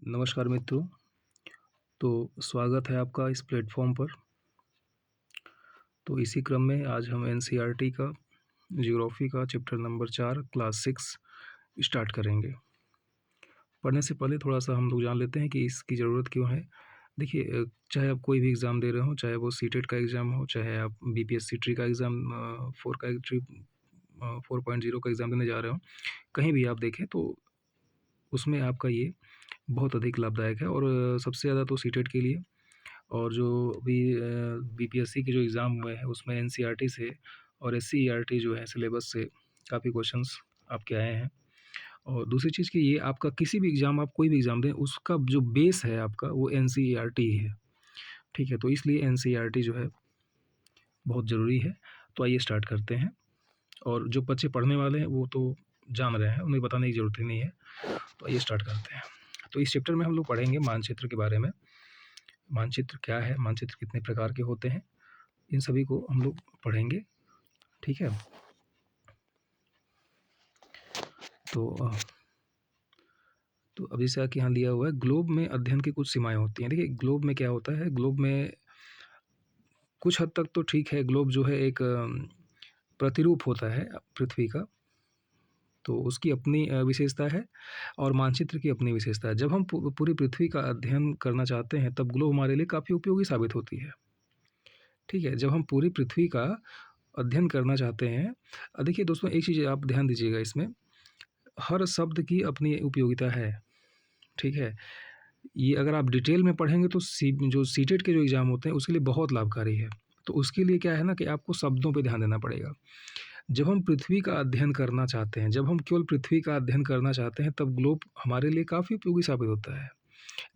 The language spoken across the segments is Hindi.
नमस्कार मित्रों। तो स्वागत है आपका इस प्लेटफॉर्म पर। तो इसी क्रम में आज हम एनसीईआरटी का ज्योग्राफी का चैप्टर नंबर 4 क्लास 6 स्टार्ट करेंगे। पढ़ने से पहले थोड़ा सा हम लोग जान लेते हैं कि इसकी ज़रूरत क्यों है। देखिए, चाहे आप कोई भी एग्ज़ाम दे रहे हो, चाहे वो सीटेट का एग्ज़ाम हो, चाहे आप बीपीएससी ट्री का एग्ज़ाम 4.0 का एग्ज़ाम देने जा रहे हो, कहीं भी आप देखें तो उसमें आपका ये बहुत अधिक लाभदायक है। और सबसे ज़्यादा तो सीटेट के लिए, और जो भी बीपीएससी के जो एग्ज़ाम हुए हैं उसमें एनसीईआरटी से और एससीईआरटी जो है सिलेबस से काफ़ी क्वेश्चंस आपके आए हैं। और दूसरी चीज़ कि ये आपका किसी भी एग्ज़ाम, आप कोई भी एग्ज़ाम दें, उसका जो बेस है आपका वो एनसीईआरटी ही है। ठीक है, तो इसलिए एनसीईआरटी जो है बहुत ज़रूरी है। तो आइए स्टार्ट करते हैं। और जो बच्चे पढ़ने वाले हैं वो तो जान रहे हैं, उन्हें बताने की ज़रूरत ही नहीं है। तो आइए स्टार्ट करते हैं। तो इस चैप्टर में हम लोग पढ़ेंगे मानचित्र के बारे में। मानचित्र क्या है, मानचित्र कितने प्रकार के होते हैं, इन सभी को हम लोग पढ़ेंगे। ठीक है। तो अब जैसे कि यहाँ दिया हुआ है, ग्लोब में अध्ययन की कुछ सीमाएं होती हैं। देखिए, ग्लोब में क्या होता है, ग्लोब में कुछ हद तक तो ठीक है, ग्लोब जो है एक प्रतिरूप होता है पृथ्वी का, तो उसकी अपनी विशेषता है और मानचित्र की अपनी विशेषता है। जब हम पूरी पृथ्वी का अध्ययन करना चाहते हैं तब ग्लोब हमारे लिए काफ़ी उपयोगी साबित होती है। ठीक है, जब हम पूरी पृथ्वी का अध्ययन करना चाहते हैं, देखिए दोस्तों, एक चीज़ आप ध्यान दीजिएगा, इसमें हर शब्द की अपनी उपयोगिता है। ठीक है, ये अगर आप डिटेल में पढ़ेंगे तो जो सीटेट के जो एग्ज़ाम होते हैं उसके लिए बहुत लाभकारी है। तो उसके लिए क्या है ना कि आपको शब्दों पे ध्यान देना पड़ेगा। जब हम पृथ्वी का अध्ययन करना चाहते हैं, जब हम केवल पृथ्वी का अध्ययन करना चाहते हैं, तब ग्लोब हमारे लिए काफ़ी उपयोगी साबित होता है।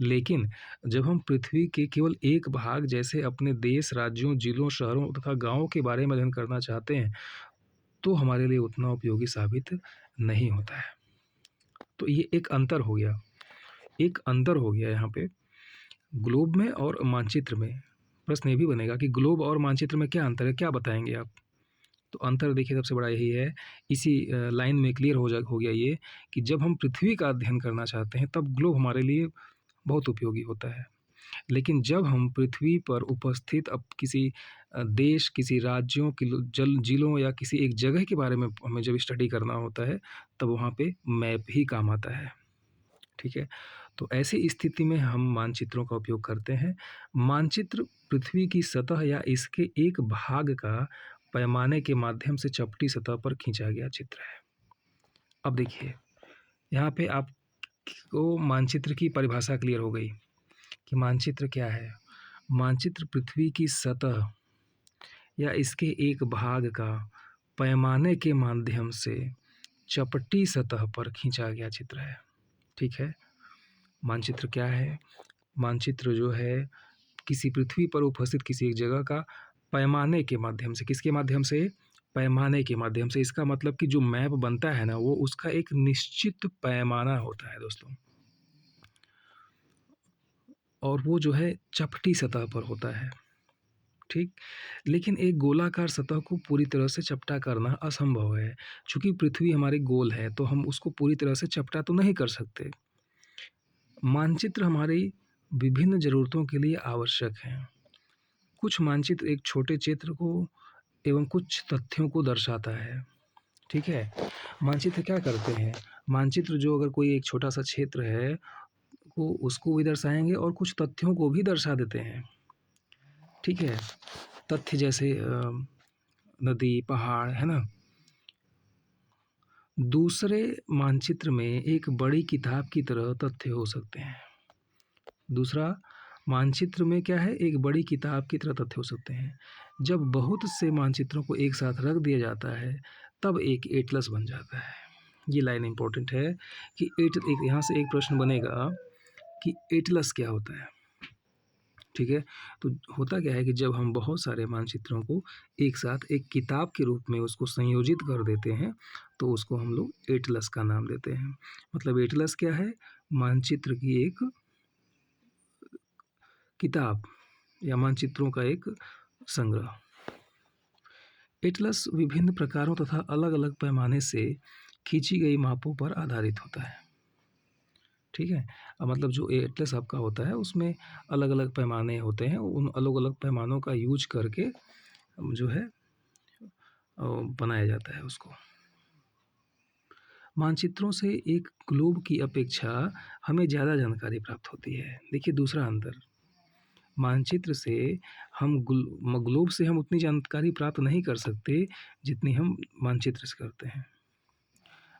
लेकिन जब हम पृथ्वी के केवल एक भाग जैसे अपने देश, राज्यों, जिलों, शहरों तथा गाँवों के बारे में अध्ययन करना चाहते हैं, तो हमारे लिए उतना उपयोगी साबित नहीं होता है। तो ये एक अंतर हो गया, एक अंतर हो गया यहाँ पे ग्लोब में और मानचित्र में। प्रश्न ये भी बनेगा कि ग्लोब और मानचित्र में क्या अंतर है, क्या बताएँगे आप? तो अंतर देखिए सबसे बड़ा यही है, इसी लाइन में क्लियर हो गया ये कि जब हम पृथ्वी का अध्ययन करना चाहते हैं तब ग्लोब हमारे लिए बहुत उपयोगी होता है। लेकिन जब हम पृथ्वी पर उपस्थित अब किसी देश, किसी राज्यों, जिलों या किसी एक जगह के बारे में हमें जब स्टडी करना होता है, तब वहाँ पे मैप ही काम आता है। ठीक है? तो ऐसी स्थिति में हम मानचित्रों का उपयोग करते हैं। मानचित्र पृथ्वी की सतह या इसके एक भाग का पैमाने के माध्यम से चपटी सतह पर खींचा गया चित्र है। अब देखिए, यहाँ पे आपको मानचित्र की परिभाषा क्लियर हो गई कि मानचित्र क्या है। मानचित्र पृथ्वी की सतह या इसके एक भाग का पैमाने के माध्यम से चपटी सतह पर खींचा गया चित्र है। ठीक है, मानचित्र क्या है? मानचित्र जो है किसी पृथ्वी पर उपस्थित किसी एक जगह का पैमाने के माध्यम से, किसके माध्यम से? पैमाने के माध्यम से। इसका मतलब कि जो मैप बनता है ना, वो उसका एक निश्चित पैमाना होता है दोस्तों, और वो जो है चपटी सतह पर होता है। ठीक, लेकिन एक गोलाकार सतह को पूरी तरह से चपटा करना असंभव है। चूंकि पृथ्वी हमारी गोल है तो हम उसको पूरी तरह से चपटा तो नहीं कर सकते। मानचित्र हमारी विभिन्न ज़रूरतों के लिए आवश्यक हैं। कुछ मानचित्र एक छोटे क्षेत्र को एवं कुछ तथ्यों को दर्शाता है। ठीक है, मानचित्र क्या करते हैं? मानचित्र जो अगर कोई एक छोटा सा क्षेत्र है, वो उसको भी दर्शाएंगे और कुछ तथ्यों को भी दर्शा देते हैं। ठीक है, तथ्य जैसे नदी, पहाड़, है ना। दूसरे मानचित्र में एक बड़ी किताब की तरह तथ्य हो सकते हैं। दूसरा मानचित्र में क्या है, एक बड़ी किताब की तरह तथ्य हो सकते हैं। जब बहुत से मानचित्रों को एक साथ रख दिया जाता है तब एक एटलस बन जाता है। ये लाइन इंपॉर्टेंट है कि एक यहाँ से एक प्रश्न बनेगा कि एटलस क्या होता है। ठीक है, तो होता क्या है कि जब हम बहुत सारे मानचित्रों को एक साथ एक किताब के रूप में उसको संयोजित कर देते हैं तो उसको हम लोग एटलस का नाम देते हैं। मतलब एटलस क्या है? मानचित्र की एक किताब या मानचित्रों का एक संग्रह। एटलस विभिन्न प्रकारों तथा अलग अलग पैमाने से खींची गई मापों पर आधारित होता है। ठीक है। मतलब जो एटलस आपका होता है उसमें अलग-अलग पैमाने होते हैं, उन अलग-अलग पैमानों का यूज़ करके जो है बनाया जाता है उसको। मानचित्रों से एक ग्लोब की अपेक्षा हमें ज़्यादा जानकारी प्राप्त होती है। देखिए दूसरा अंतर, मानचित्र से हम ग्लोब से हम उतनी जानकारी प्राप्त नहीं कर सकते जितनी हम मानचित्र से करते हैं।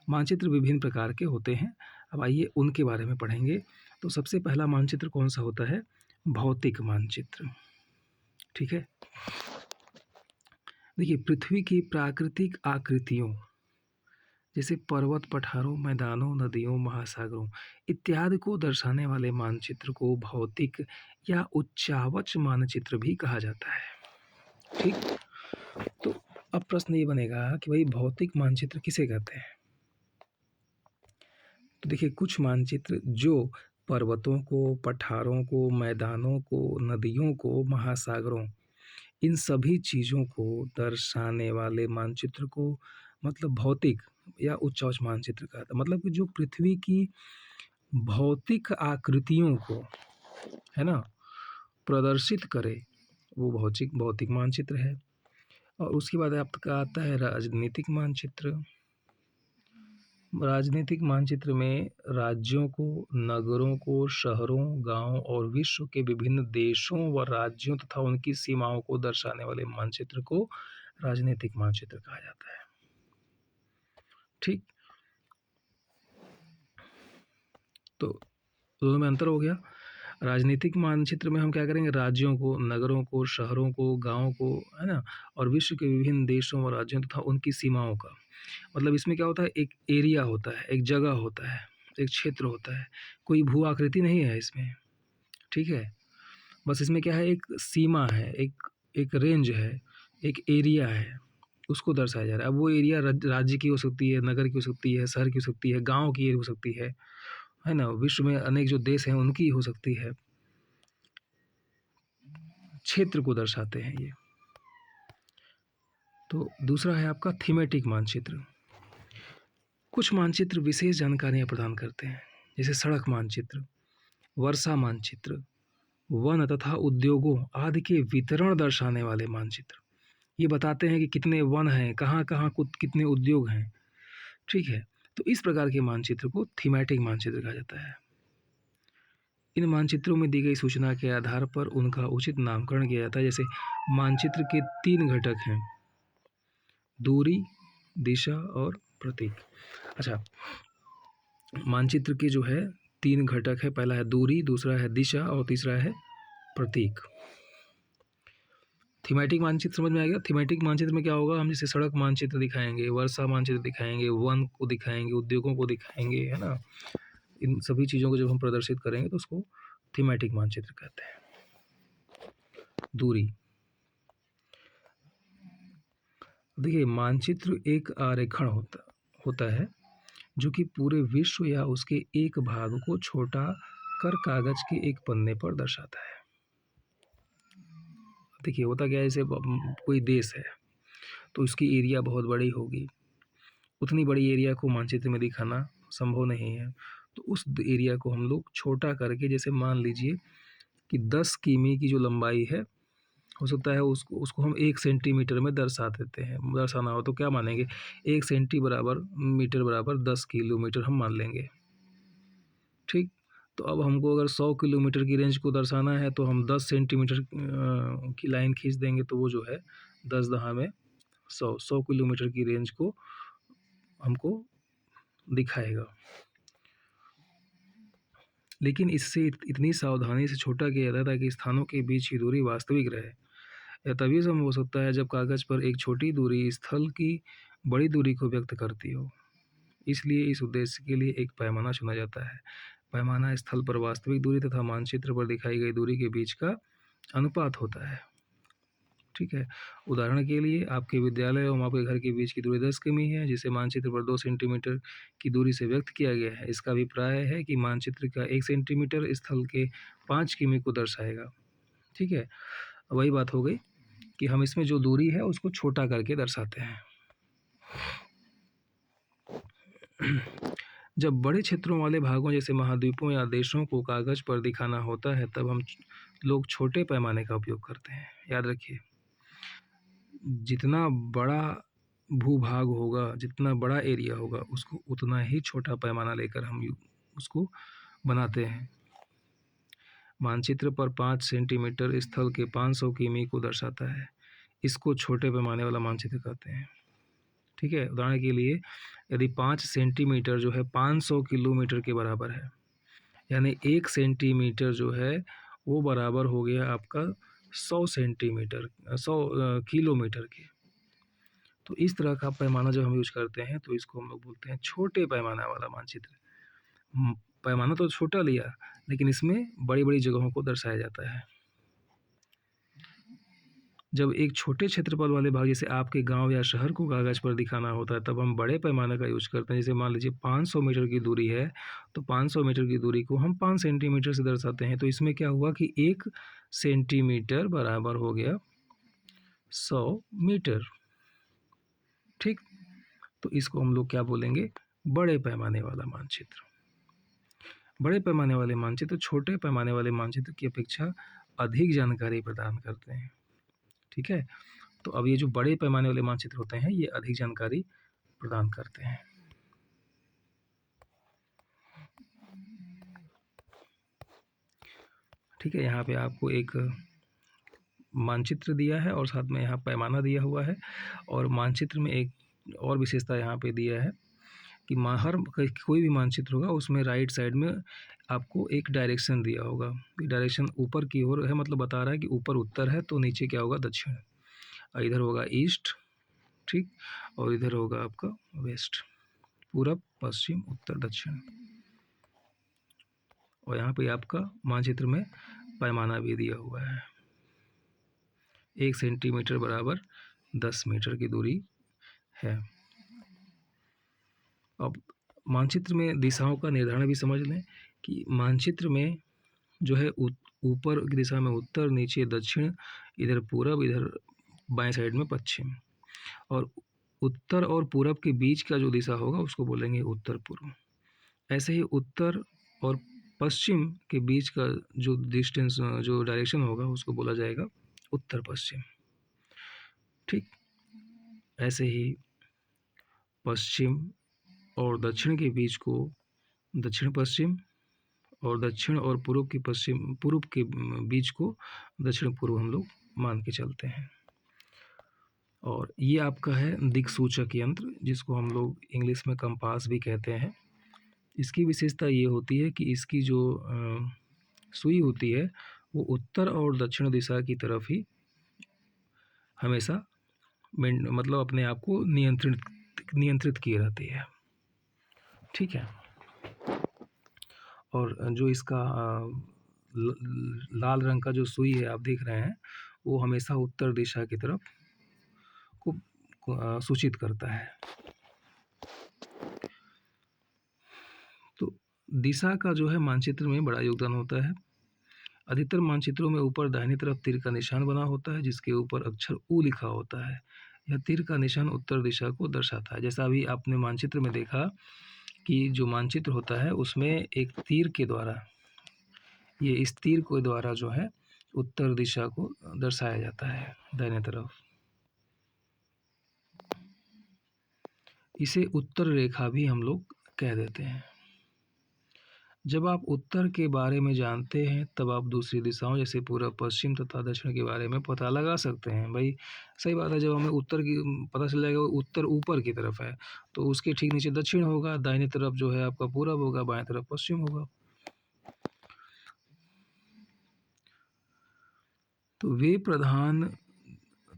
मानचित्र विभिन्न प्रकार के होते हैं, अब आइए उनके बारे में पढ़ेंगे। तो सबसे पहला मानचित्र कौन सा होता है? भौतिक मानचित्र। ठीक है। देखिए पृथ्वी की प्राकृतिक आकृतियों जैसे पर्वत, पठारों, मैदानों, नदियों, महासागरों इत्यादि को दर्शाने वाले मानचित्र को भौतिक या उच्चावच मानचित्र भी कहा जाता है। ठीक। तो अब प्रश्न ये बनेगा कि भाई भौतिक मानचित्र किसे कहते हैं? तो देखिए कुछ मानचित्र जो पर्वतों को, पठारों को, मैदानों को, नदियों को, महासागरों इन सभी चीज़ों को दर्शाने वाले मानचित्र को मतलब भौतिक या उच्चावच मानचित्र कहता है। मतलब कि जो पृथ्वी की भौतिक आकृतियों को, है ना, प्रदर्शित करे वो भौतिक भौतिक मानचित्र है। और उसके बाद आपका आता है राजनीतिक मानचित्र। राजनीतिक मानचित्र में राज्यों को, नगरों को, शहरों, गांव और विश्व के विभिन्न देशों व राज्यों तथा उनकी सीमाओं को दर्शाने वाले मानचित्र को राजनीतिक मानचित्र कहा जाता है। ठीक। तो दोनों में अंतर हो गया। राजनीतिक मानचित्र में हम क्या करेंगे? राज्यों को, नगरों को, शहरों को, गाँव को, है ना, और विश्व के विभिन्न देशों व राज्यों तथा उनकी सीमाओं का, मतलब इसमें क्या होता है? एक एरिया होता है, एक जगह होता है, एक क्षेत्र होता है, कोई भू आकृति नहीं है इसमें। ठीक है। बस इसमें क्या है? एक सीमा है, एक एक रेंज है, एक एरिया है, उसको दर्शाया जा रहा है। अब वो एरिया राज्य की हो सकती है, नगर की हो सकती है, शहर की हो सकती है, गाँव की हो सकती है ना? विश्व में अनेक जो देश हैं उनकी हो सकती है। क्षेत्र को दर्शाते हैं ये। तो दूसरा है आपका थीमेटिक मानचित्र। कुछ मानचित्र विशेष जानकारियाँ प्रदान करते हैं, जैसे सड़क मानचित्र, वर्षा मानचित्र, वन तथा उद्योगों आदि के वितरण दर्शाने वाले मानचित्र। ये बताते हैं कि कितने वन हैं, कहाँ-कहाँ कितने उद्योग हैं। ठीक है। तो इस प्रकार के मानचित्र को थीमेटिक मानचित्र कहा जाता है। इन मानचित्रों में दी गई सूचना के आधार पर उनका उचित नामकरण किया जाता है। जैसे मानचित्र के 3 घटक हैं, दूरी, दिशा और प्रतीक। अच्छा, मानचित्र के जो है 3 घटक है, पहला है दूरी, दूसरा है दिशा और तीसरा है प्रतीक। थीमेटिक मानचित्र समझ में आ गया? थीमेटिक मानचित्र में क्या होगा? हम जैसे सड़क मानचित्र दिखाएंगे, वर्षा मानचित्र दिखाएंगे, वन को दिखाएंगे, उद्योगों को दिखाएंगे, है ना, इन सभी चीज़ों को जब हम प्रदर्शित करेंगे तो उसको थीमेटिक मानचित्र कहते हैं। दूरी, देखिए मानचित्र एक आरेखण होता है जो कि पूरे विश्व या उसके एक भाग को छोटा कर कागज के एक पन्ने पर दर्शाता है। देखिए होता क्या है, जैसे कोई देश है तो उसकी एरिया बहुत बड़ी होगी, उतनी बड़ी एरिया को मानचित्र में दिखाना संभव नहीं है। तो उस एरिया को हम लोग छोटा करके, जैसे मान लीजिए कि 10 किमी की जो लंबाई है, हो सकता है उसको हम 1 सेंटीमीटर में दर्शा देते हैं। दर्शाना हो तो क्या मानेंगे? 1 सेंटी बराबर मीटर बराबर 10 किलोमीटर हम मान लेंगे। ठीक। तो अब हमको अगर 100 किलोमीटर की रेंज को दर्शाना है तो हम 10 सेंटीमीटर की लाइन खींच देंगे, तो वो जो है 10 दहा में 100 किलोमीटर की रेंज को हमको दिखाएगा। लेकिन इससे इतनी सावधानी से छोटा किया जाता है ताकि स्थानों के बीच की दूरी वास्तविक रहे। यह तभी संभव हो सकता है जब कागज पर एक छोटी दूरी स्थल की बड़ी दूरी को व्यक्त करती हो। इसलिए इस उद्देश्य के लिए एक पैमाना चुना जाता है। पैमाना स्थल पर वास्तविक दूरी तथा मानचित्र पर दिखाई गई दूरी के बीच का अनुपात होता है। ठीक है। उदाहरण के लिए आपके विद्यालय और आपके घर के बीच की दूरी 10 किमी है, जिसे मानचित्र पर 2 सेंटीमीटर की दूरी से व्यक्त किया गया है। इसका अभिप्राय है कि मानचित्र का 1 सेंटीमीटर स्थल के 5 किमी को दर्शाएगा। ठीक है। वही बात हो गई कि हम इसमें जो दूरी है उसको छोटा करके दर्शाते हैं। जब बड़े क्षेत्रों वाले भागों जैसे महाद्वीपों या देशों को कागज़ पर दिखाना होता है तब हम लोग छोटे पैमाने का उपयोग करते हैं। याद रखिए, जितना बड़ा भूभाग होगा, जितना बड़ा एरिया होगा, उसको उतना ही छोटा पैमाना लेकर हम उसको बनाते हैं। मानचित्र पर 5 सेंटीमीटर स्थल के 500 किमी को दर्शाता है। इसको छोटे पैमाने वाला मानचित्र कहते हैं। ठीक है, उदाहरण के लिए यदि 5 सेंटीमीटर जो है 500 किलोमीटर के बराबर है, यानी 1 सेंटीमीटर जो है वो बराबर हो गया आपका 100 सेंटीमीटर 100 किलोमीटर के। तो इस तरह का पैमाना जब हम यूज करते हैं तो इसको हम लोग बोलते हैं छोटे पैमाना वाला मानचित्र। पैमाना तो छोटा लिया, लेकिन इसमें बड़ी बड़ी जगहों को दर्शाया जाता है। जब एक छोटे क्षेत्रफल वाले भाग जैसे आपके गांव या शहर को कागज़ पर दिखाना होता है तब हम बड़े पैमाने का यूज करते हैं। जैसे मान लीजिए 500 मीटर की दूरी है, तो 500 मीटर की दूरी को हम 5 सेंटीमीटर से दर्शाते हैं। तो इसमें क्या हुआ कि 1 सेंटीमीटर बराबर हो गया 100 मीटर। ठीक, तो इसको हम लोग क्या बोलेंगे? बड़े पैमाने वाला मानचित्र। बड़े पैमाने वाले मानचित्र छोटे पैमाने वाले मानचित्र की अपेक्षा अधिक जानकारी प्रदान करते हैं। ठीक है, तो अब ये जो बड़े पैमाने वाले मानचित्र होते हैं ये अधिक जानकारी प्रदान करते हैं। ठीक है, यहाँ पे आपको एक मानचित्र दिया है और साथ में यहाँ पैमाना दिया हुआ है, और मानचित्र में एक और विशेषता यहाँ पे दिया है कि हर कोई भी मानचित्र होगा उसमें राइट साइड में आपको एक डायरेक्शन दिया होगा। डायरेक्शन ऊपर की ओर है, मतलब बता रहा है कि ऊपर उत्तर है तो नीचे क्या होगा? दक्षिण। इधर होगा ईस्ट, ठीक, और इधर होगा आपका वेस्ट, पूरब, पश्चिम, उत्तर, दक्षिण। और यहाँ पे आपका मानचित्र में पैमाना भी दिया हुआ है। 1 सेंटीमीटर बराबर 10 मीटर की दूरी है। अब मानचित्र में दिशाओं का निर्धारण भी समझ लें कि मानचित्र में जो है ऊपर की दिशा में उत्तर, नीचे दक्षिण, इधर पूरब, इधर बाएं साइड में पश्चिम, और उत्तर और पूरब के बीच का जो दिशा होगा उसको बोलेंगे उत्तर पूर्व। ऐसे ही उत्तर और पश्चिम के बीच का जो डिस्टेंस, जो डायरेक्शन होगा उसको बोला जाएगा उत्तर पश्चिम। ठीक, ऐसे ही पश्चिम और दक्षिण के बीच को दक्षिण पश्चिम, और दक्षिण और पूर्व के पूर्व के बीच को दक्षिण पूर्व हम लोग मान के चलते हैं। और ये आपका है दिक्सूचक यंत्र, जिसको हम लोग इंग्लिश में कंपास भी कहते हैं। इसकी विशेषता ये होती है कि इसकी जो सुई होती है वो उत्तर और दक्षिण दिशा की तरफ ही हमेशा मतलब अपने आप को नियंत्रित किए रहती है। ठीक है, और जो इसका लाल रंग का जो सुई है आप देख रहे हैं वो हमेशा उत्तर दिशा की तरफ को सूचित करता है। तो दिशा का जो है मानचित्र में बड़ा योगदान होता है। अधिकतर मानचित्रों में ऊपर दाहिनी तरफ तीर का निशान बना होता है जिसके ऊपर अक्षर U लिखा होता है। यह तीर का निशान उत्तर दिशा को दर्शाता है। जैसा अभी आपने मानचित्र में देखा कि जो मानचित्र होता है उसमें एक तीर के द्वारा, ये इस तीर के द्वारा जो है उत्तर दिशा को दर्शाया जाता है दाहिने तरफ। इसे उत्तर रेखा भी हम लोग कह देते हैं। जब आप उत्तर के बारे में जानते हैं तब आप दूसरी दिशाओं जैसे पूर्व, पश्चिम तथा दक्षिण के बारे में पता लगा सकते हैं। भाई सही बात है, जब हमें उत्तर की पता चल जाएगा उत्तर ऊपर की तरफ है तो उसके ठीक नीचे दक्षिण होगा, दाहिनी तरफ जो है आपका पूरब होगा, बाएं तरफ पश्चिम होगा। तो वे प्रधान,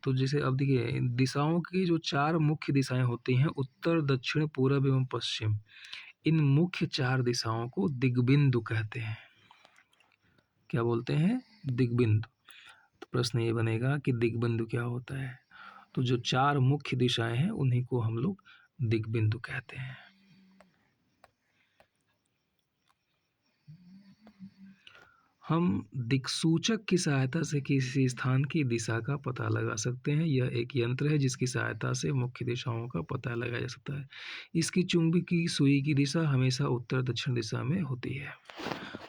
तो जैसे अब देखिए दिशाओं की जो 4 मुख्य दिशाएं होती हैं उत्तर, दक्षिण, पूरब एवं पश्चिम, इन मुख्य 4 दिशाओं को दिग्बिंदु कहते हैं। क्या बोलते हैं? दिग्बिंदु। तो प्रश्न ये बनेगा कि दिग्बिंदु क्या होता है? तो जो 4 मुख्य दिशाएं हैं उन्हीं को हम लोग दिग्बिंदु कहते हैं। हम दिक्सूचक की सहायता से किसी स्थान की दिशा का पता लगा सकते हैं। यह एक यंत्र है जिसकी सहायता से मुख्य दिशाओं का पता लगाया जा सकता है। इसकी चुंबकीय सुई की दिशा हमेशा उत्तर दक्षिण दिशा में होती है।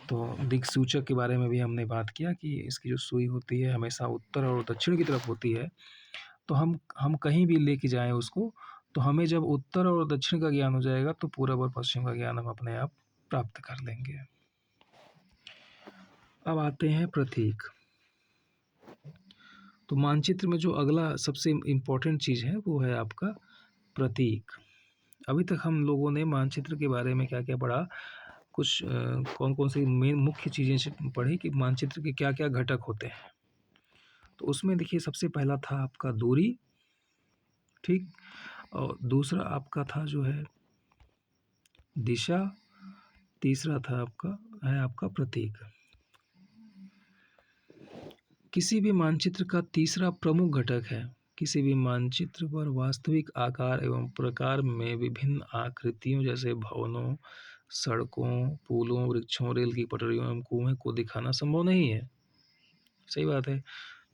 तो दिक्सूचक के बारे में भी हमने बात किया कि इसकी जो सुई होती है हमेशा उत्तर और दक्षिण की तरफ होती है। तो हम कहीं भी लेके जाएँ उसको, तो हमें जब उत्तर और दक्षिण का ज्ञान हो जाएगा तो पूरब और पश्चिम का ज्ञान हम अपने आप प्राप्त कर लेंगे। अब आते हैं प्रतीक। तो मानचित्र में जो अगला सबसे इम्पोर्टेंट चीज़ है वो है आपका प्रतीक। अभी तक हम लोगों ने मानचित्र के बारे में क्या-क्या पढ़ा, कुछ कौन-कौन सी मेन मुख्य चीज़ें पढ़ी कि मानचित्र के क्या-क्या घटक होते हैं। तो उसमें देखिए सबसे पहला था आपका दूरी, ठीक? और दूसरा आपका था जो है दिशा, तीसरा था आपका प्रतीक। किसी भी मानचित्र का तीसरा प्रमुख घटक है। किसी भी मानचित्र पर वास्तविक आकार एवं प्रकार में विभिन्न आकृतियों जैसे भवनों, सड़कों, पुलों, वृक्षों, रेल की पटरियों एवं कुएं को दिखाना संभव नहीं है। सही बात है।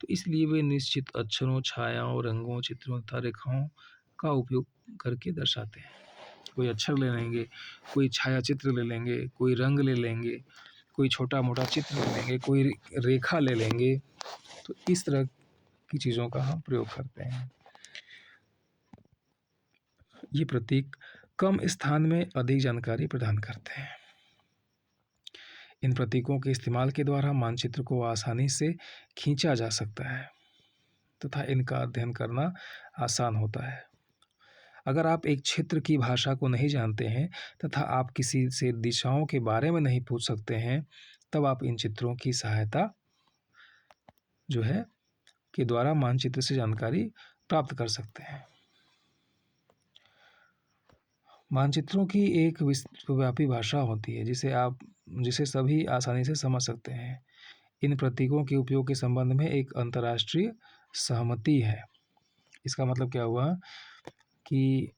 तो इसलिए वे निश्चित अक्षरों, छायाओं, रंगों, चित्रों तथा रेखाओं का उपयोग करके दर्शाते हैं। कोई अक्षर ले लेंगे, कोई छाया चित्र ले लेंगे, कोई रंग ले लेंगे, कोई छोटा-मोटा चित्र ले लेंगे, कोई रेखा ले लेंगे। तो इस तरह की चीज़ों का हम प्रयोग करते हैं। ये प्रतीक कम स्थान में अधिक जानकारी प्रदान करते हैं। इन प्रतीकों के इस्तेमाल के द्वारा मानचित्र को आसानी से खींचा जा सकता है तथा इनका अध्ययन करना आसान होता है। अगर आप एक क्षेत्र की भाषा को नहीं जानते हैं तथा आप किसी से दिशाओं के बारे में नहीं पूछ सकते हैं, तब आप इन चित्रों की सहायता जो है के द्वारा मानचित्र से जानकारी प्राप्त कर सकते हैं। मानचित्रों की एक विश्वव्यापी भाषा होती है जिसे सभी आसानी से समझ सकते हैं। इन प्रतीकों के उपयोग के संबंध में एक अंतर्राष्ट्रीय सहमति है। इसका मतलब क्या हुआ कि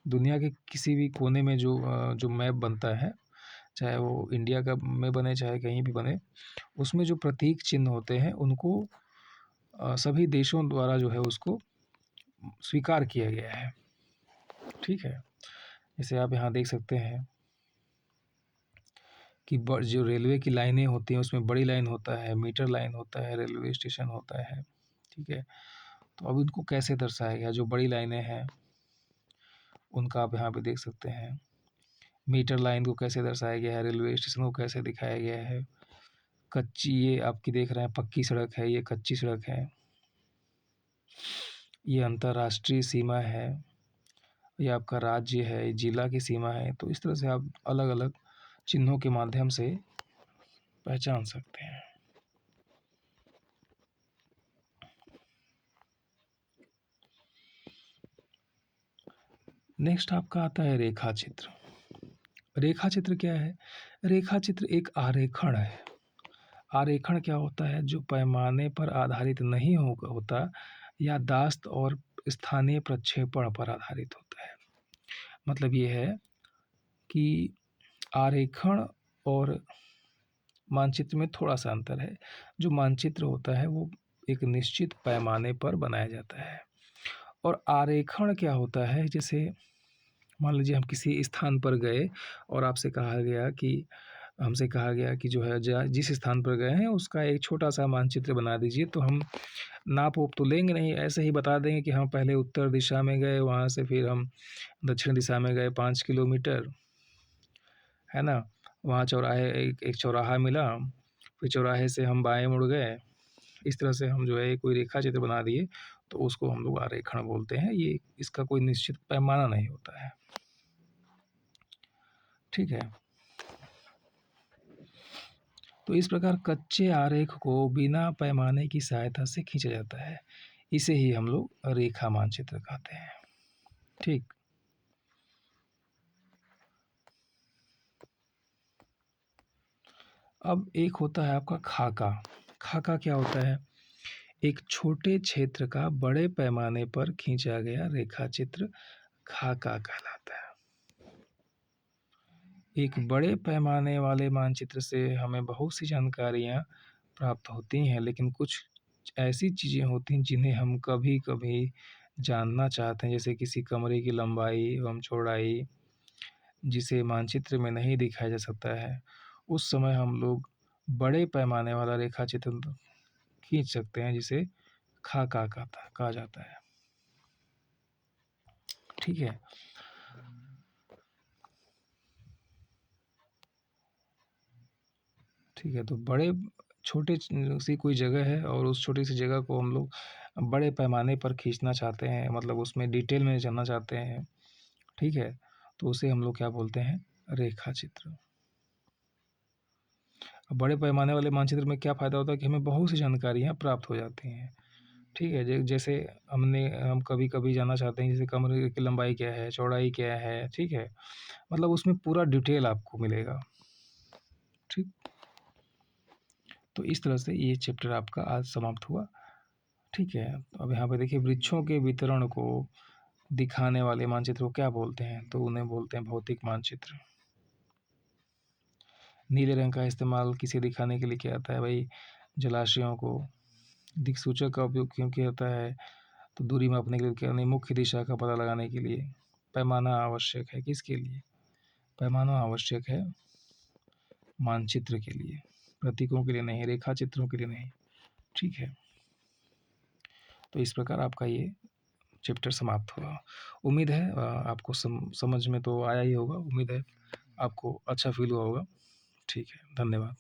दुनिया के किसी भी कोने में जो मैप बनता है, चाहे वो इंडिया का में बने चाहे कहीं भी बने, उसमें जो प्रतीक चिन्ह होते हैं उनको सभी देशों द्वारा जो है उसको स्वीकार किया गया है। ठीक है, जैसे आप यहाँ देख सकते हैं कि जो रेलवे की लाइनें होती हैं उसमें बड़ी लाइन होता है, मीटर लाइन होता है, रेलवे स्टेशन होता है। ठीक है, तो अब इनको कैसे दर्शाया गया, जो बड़ी लाइनें हैं उनका आप यहाँ पे देख सकते हैं। मीटर लाइन को कैसे दर्शाया गया है, रेलवे स्टेशन को कैसे दिखाया गया है। कच्ची, ये आपकी देख रहे हैं पक्की सड़क है, ये कच्ची सड़क है, ये अंतर्राष्ट्रीय सीमा है, ये आपका राज्य है, जिला की सीमा है। तो इस तरह से आप अलग अलग चिन्हों के माध्यम से पहचान सकते हैं। नेक्स्ट आपका आता है रेखा चित्र। रेखा चित्र क्या है? रेखा चित्र एक आरेखण है। आरेखण क्या होता है? जो पैमाने पर आधारित नहीं होता, याददाश्त और स्थानीय प्रक्षेपण पर आधारित होता है। मतलब ये है कि आरेखण और मानचित्र में थोड़ा सा अंतर है। जो मानचित्र होता है वो एक निश्चित पैमाने पर बनाया जाता है, और आरेखण क्या होता है, जैसे मान लीजिए हम किसी स्थान पर गए और हमसे कहा गया कि जो है जिस स्थान पर गए हैं उसका एक छोटा सा मानचित्र बना दीजिए। तो हम नाप वोप तो लेंगे नहीं, ऐसे ही बता देंगे कि हम पहले उत्तर दिशा में गए, वहाँ से फिर हम दक्षिण दिशा में गए 5 किलोमीटर, है ना। वहाँ चौराहे एक चौराहा मिला, फिर चौराहे से हम बाएं मुड़ गए। इस तरह से हम जो है कोई रेखा चित्र बना दिए, तो उसको हम लोग आरेखण बोलते हैं। ये इसका कोई निश्चित पैमाना नहीं होता है। ठीक है, तो इस प्रकार कच्चे आरेख को बिना पैमाने की सहायता से खींचा जाता है। इसे ही हम लोग रेखा मानचित्र कहते हैं। ठीक, अब एक होता है आपका खाका। खाका क्या होता है? एक छोटे क्षेत्र का बड़े पैमाने पर खींचा गया रेखा चित्र खाका कहलाता है। एक बड़े पैमाने वाले मानचित्र से हमें बहुत सी जानकारियाँ प्राप्त होती हैं, लेकिन कुछ ऐसी चीज़ें होती हैं जिन्हें हम कभी-कभी जानना चाहते हैं, जैसे किसी कमरे की लंबाई एवं चौड़ाई, जिसे मानचित्र में नहीं दिखाया जा सकता है। उस समय हम लोग बड़े पैमाने वाला रेखा चित्र खींच सकते हैं, जिसे खाका कहा जाता है। ठीक है। ठीक है, तो बड़े छोटे सी कोई जगह है और उस छोटी सी जगह को हम लोग बड़े पैमाने पर खींचना चाहते हैं, मतलब उसमें डिटेल में जानना चाहते हैं। ठीक है, तो उसे हम लोग क्या बोलते हैं? रेखा चित्र। अब बड़े पैमाने वाले मानचित्र में क्या फ़ायदा होता है कि हमें बहुत सी जानकारियाँ प्राप्त हो जाती हैं। ठीक है, जैसे हम कभी-कभी जानना चाहते हैं, जैसे कमरे की लंबाई क्या है, चौड़ाई क्या है, ठीक है? मतलब उसमें पूरा डिटेल आपको मिलेगा। ठीक? तो इस तरह से ये चैप्टर आपका आज समाप्त हुआ। ठीक है, अब यहाँ पे देखिए, वृक्षों के वितरण को दिखाने वाले मानचित्र को क्या बोलते हैं? तो उन्हें बोलते हैं भौतिक मानचित्र। नीले रंग का इस्तेमाल किसे दिखाने के लिए किया जाता है भाई? जलाशयों को। दिक्सूचक का उपयोग क्यों किया जाता है? तो दूरी मापने के लिए, क्या नहीं, मुख्य दिशा का पता लगाने के लिए। पैमाना आवश्यक है किसके लिए? पैमाना आवश्यक है मानचित्र के लिए, प्रतीकों के लिए नहीं, रेखा चित्रों के लिए नहीं। ठीक है, तो इस प्रकार आपका ये चैप्टर समाप्त हुआ। उम्मीद है आपको समझ में तो आया ही होगा। उम्मीद है आपको अच्छा फील हुआ होगा। ठीक है, धन्यवाद।